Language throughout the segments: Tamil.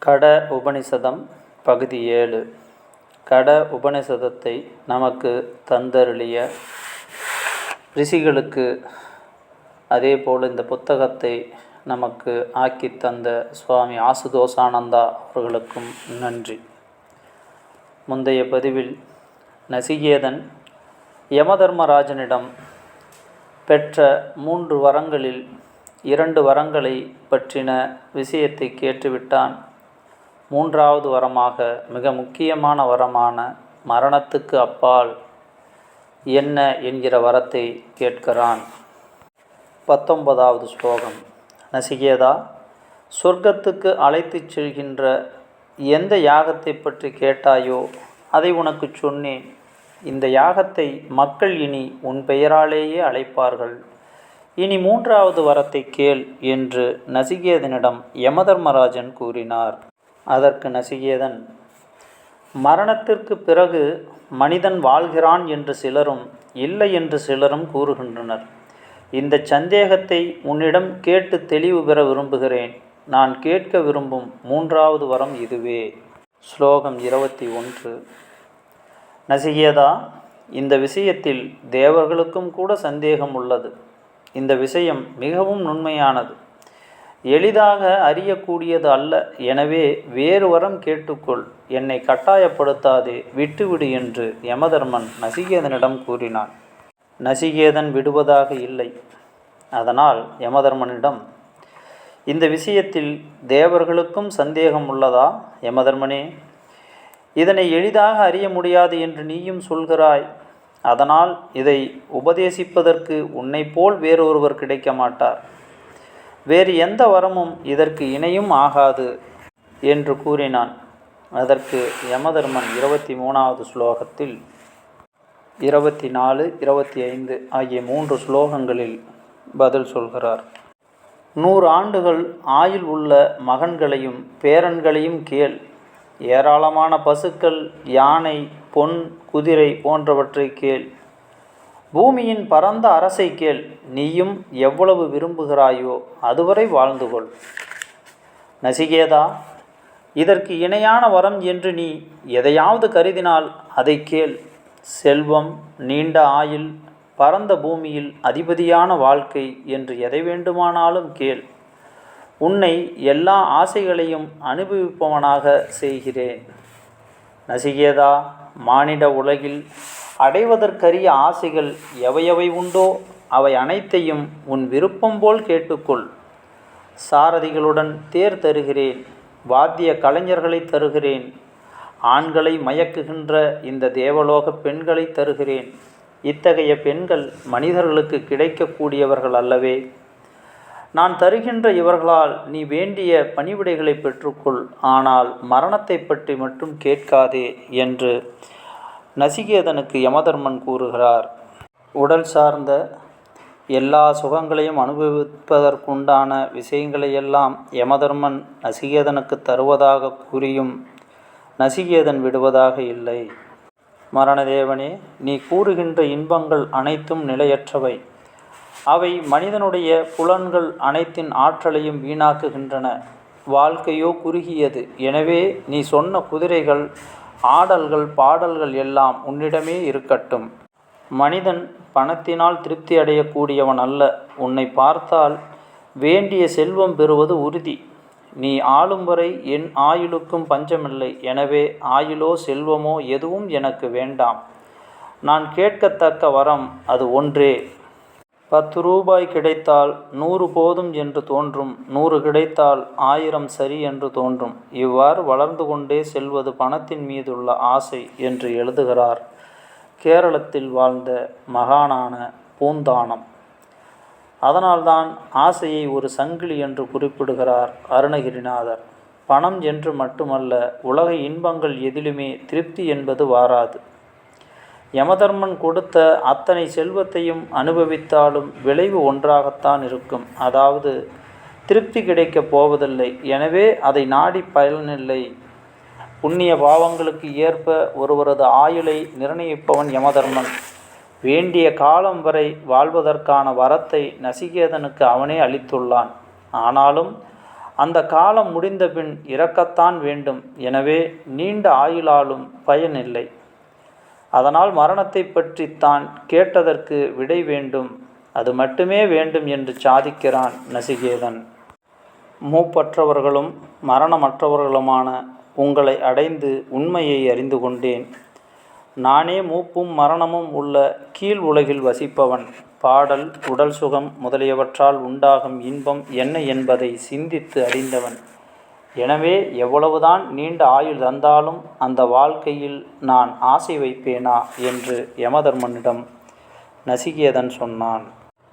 கட உபநிஷதம் பகுதி 7. கட உபநிஷதத்தை நமக்கு தந்தருளிய ரிஷிகளுக்கு, அதேபோல் இந்த புத்தகத்தை நமக்கு ஆக்கி தந்த சுவாமி ஆசுதோஷானந்தா அவர்களுக்கும் நன்றி. முந்தைய பதிவில் நசிகேதன் யமதர்மராஜனிடம் பெற்ற 3 வரங்களில் 2 வரங்களை பற்றின விஷயத்தை கேட்டுவிட்டான். 3வது வரமாக, மிக முக்கியமான வரமான மரணத்துக்கு அப்பால் என்ன என்கிற வரத்தை கேட்கிறான். 19வது ஸ்லோகம். நசிகேதா, சொர்க்கத்துக்கு அழைத்துச் செல்கின்ற எந்த யாகத்தை பற்றி கேட்டாயோ அதை உனக்கு சொன்னேன். இந்த யாகத்தை மக்கள் இனி உன் பெயராலேயே அழைப்பார்கள். இனி 3வது வரத்தை கேள் என்று நசிகேதனிடம் யமதர்மராஜன் கூறினார். அதற்கு நசிகேதன், மரணத்திற்கு பிறகு மனிதன் வாழ்கிறான் என்று சிலரும், இல்லை என்று சிலரும் கூறுகின்றனர். இந்த சந்தேகத்தை உன்னிடம் கேட்டு தெளிவு பெற விரும்புகிறேன். நான் கேட்க விரும்பும் 3வது வரம் இதுவே. ஸ்லோகம் 21. நசிகேதா, இந்த விஷயத்தில் தேவர்களுக்கும் கூட சந்தேகம் உள்ளது. இந்த விஷயம் மிகவும் நுண்மையானது, எளிதாக அறியக்கூடியது அல்ல. எனவே வேறு வரம் கேட்டுக்கொள், என்னை கட்டாயப்படுத்தாதே, விட்டுவிடு என்று யமதர்மன் நசிகேதனிடம் கூறினான். நசிகேதன் விடுவதாக இல்லை. அதனால் யமதர்மனிடம், இந்த விஷயத்தில் தேவர்களுக்கும் சந்தேகம் உள்ளதா? யமதர்மனே, இதனை எளிதாக அறிய முடியாது என்று நீயும் சொல்கிறாய். அதனால் இதை உபதேசிப்பதற்கு உன்னை போல் வேறொருவர் கிடைக்க மாட்டார். வேறு எந்த வரமும் இதற்கு இணையும் ஆகாது என்று கூறினான். அதற்கு யமதர்மன் 23வது ஸ்லோகத்தில் 24, 25 ஆகிய 3 ஸ்லோகங்களில் பதில் சொல்கிறார். 100 ஆண்டுகள் ஆயுள் உள்ள மகன்களையும் பேரன்களையும் கேள். ஏராளமான பசுக்கள், யானை, பொன், குதிரை போன்றவற்றை கேள். பூமியின் பரந்த அரசை கேள். நீயும் எவ்வளவு விரும்புகிறாயோ அதுவரை வாழ்ந்து கொள். நசிகேதா, இதற்கு இணையான வரம் என்று நீ எதையாவது கருதினால் அதை கேள். செல்வம், நீண்ட ஆயுள், பரந்த பூமியில் அதிபதியான வாழ்க்கை என்று எதை வேண்டுமானாலும் கேள். உன்னை எல்லா ஆசைகளையும் அனுபவிப்பவனாக செய்கிறேன். நசிகேதா, மானிட உலகில் அடைவதற்கரிய ஆசைகள் எவையவை உண்டோ அவை அனைத்தையும் உன் விருப்பம் போல் கேட்டுக்கொள். சாரதிகளுடன் தேர் தருகிறேன், வாத்திய கலைஞர்களை தருகிறேன், ஆண்களை மயக்குகின்ற இந்த தேவலோக பெண்களை தருகிறேன். இத்தகைய பெண்கள் மனிதர்களுக்கு கிடைக்கக்கூடியவர்கள் அல்லவே. நான் தருகின்ற இவர்களால் நீ வேண்டிய பணிவிடைகளை பெற்றுக்கொள். ஆனால் மரணத்தை பற்றி மட்டும் கேட்காதே என்று நசிகேதனுக்கு யமதர்மன் கூறுகிறார். உடல் சார்ந்த எல்லா சுகங்களையும் அனுபவிப்பதற்குண்டான விஷயங்களையெல்லாம் யமதர்மன் நசிகேதனுக்கு தருவதாக கூறியும் நசிகேதன் விடுவதாக இல்லை. மரணதேவனே, நீ கூறுகின்ற இன்பங்கள் அனைத்தும் நிலையற்றவை. அவை மனிதனுடைய புலன்கள் அனைத்தின் ஆற்றலையும் வீணாக்குகின்றன. வாழ்க்கையோ குறுகியது. எனவே நீ சொன்ன குதிரைகள், ஆடல்கள், பாடல்கள் எல்லாம் உன்னிடமே இருக்கட்டும். மனிதன் பணத்தினால் திருப்தி அடையக்கூடியவன் அல்ல. உன்னை பார்த்தால் வேண்டிய செல்வம் பெறுவது உறுதி. நீ ஆளும் வரை என் ஆயுளுக்கும் பஞ்சமில்லை. எனவே ஆயுளோ செல்வமோ எதுவும் எனக்கு வேண்டாம். நான் கேட்கத்தக்க வரம் அது ஒன்றே. 10 ரூபாய் கிடைத்தால் 100 போதும் என்று தோன்றும். 100 கிடைத்தால் 1000 சரி என்று தோன்றும். இவ்வாறு வளர்ந்து கொண்டே செல்வது பணத்தின் மீதுள்ள ஆசை என்று எழுதுகிறார் கேரளத்தில் வாழ்ந்த மகானான பூந்தானம். அதனால்தான் ஆசையை ஒரு சங்கிலி என்று குறிப்பிடுகிறார் அருணகிரிநாதர். பணம் என்று மட்டுமல்ல, உலக இன்பங்கள் எதிலுமே திருப்தி என்பது வாராது. யமதர்மன் கொடுத்த அத்தனை செல்வத்தையும் அனுபவித்தாலும் விளைவு ஒன்றாகத்தான் இருக்கும். அதாவது திருப்தி கிடைக்கப் போவதில்லை. எனவே அதை நாடி பயனில்லை. புண்ணிய பாவங்களுக்கு ஏற்ப ஒருவரது ஆயுளை நிர்ணயிப்பவன் யமதர்மன். வேண்டிய காலம் வரை வாழ்வதற்கான வரத்தை நசிகேதனுக்கு அவனே அளித்துள்ளான். ஆனாலும் அந்த காலம் முடிந்தபின் இறக்கத்தான் வேண்டும். எனவே நீண்ட ஆயுளாலும் பயனில்லை. அதனால் மரணத்தை பற்றி தான் கேட்டதற்கு விடை வேண்டும், அது மட்டுமே வேண்டும் என்று சாதிக்கிறான் நசிகேதன். மூப்பற்றவர்களும் மரணமற்றவர்களுமான உங்களை அடைந்து உண்மையை அறிந்து கொண்டேன். நானே மூப்பும் மரணமும் உள்ள கீழ் உலகில் வசிப்பவன். பாடல், உடல் சுகம் முதலியவற்றால் உண்டாகும் இன்பம் என்ன என்பதை சிந்தித்து அறிந்தவன். எனவே எவ்வளவுதான் நீண்ட ஆயுள் தந்தாலும் அந்த வாழ்க்கையில் நான் ஆசை வைப்பேனா என்று யமதர்மனிடம் நசிகேதன் சொன்னான்.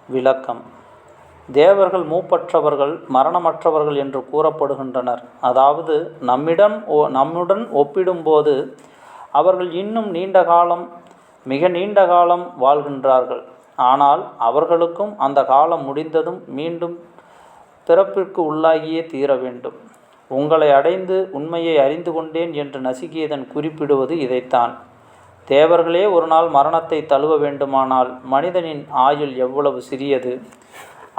விளக்கம்: தேவர்கள் மூப்பற்றவர்கள், மரணமற்றவர்கள் என்று கூறப்படுகின்றனர். அதாவது நம்முடன் ஒப்பிடும்போது அவர்கள் இன்னும் நீண்ட காலம், மிக நீண்ட காலம் வாழ்கின்றார்கள். ஆனால் அவர்களுக்கும் அந்த காலம் முடிந்ததும் மீண்டும் பிறப்பிற்கு உள்ளாகியே தீர வேண்டும். உங்களை அடைந்து உண்மையை அறிந்து கொண்டேன் என்று நசிகேதன் குறிப்பிடுவது இதைத்தான். தேவர்களே ஒரு நாள் மரணத்தை தழுவ வேண்டுமானால் மனிதனின் ஆயுள் எவ்வளவு சிறியது!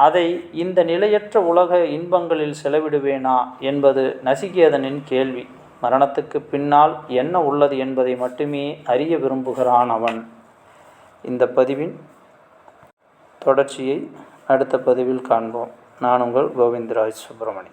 அதை இந்த நிலையற்ற உலக இன்பங்களில் செலவிடுவேனா என்பது நசிகேதனின் கேள்வி. மரணத்துக்கு பின்னால் என்ன உள்ளது என்பதை மட்டுமே அறிய விரும்புகிறான் அவன். இந்த பதிவின் தொடர்ச்சியை அடுத்த பதிவில் காண்போம். நான் உங்கள் கோவிந்தராஜ் சுப்பிரமணி.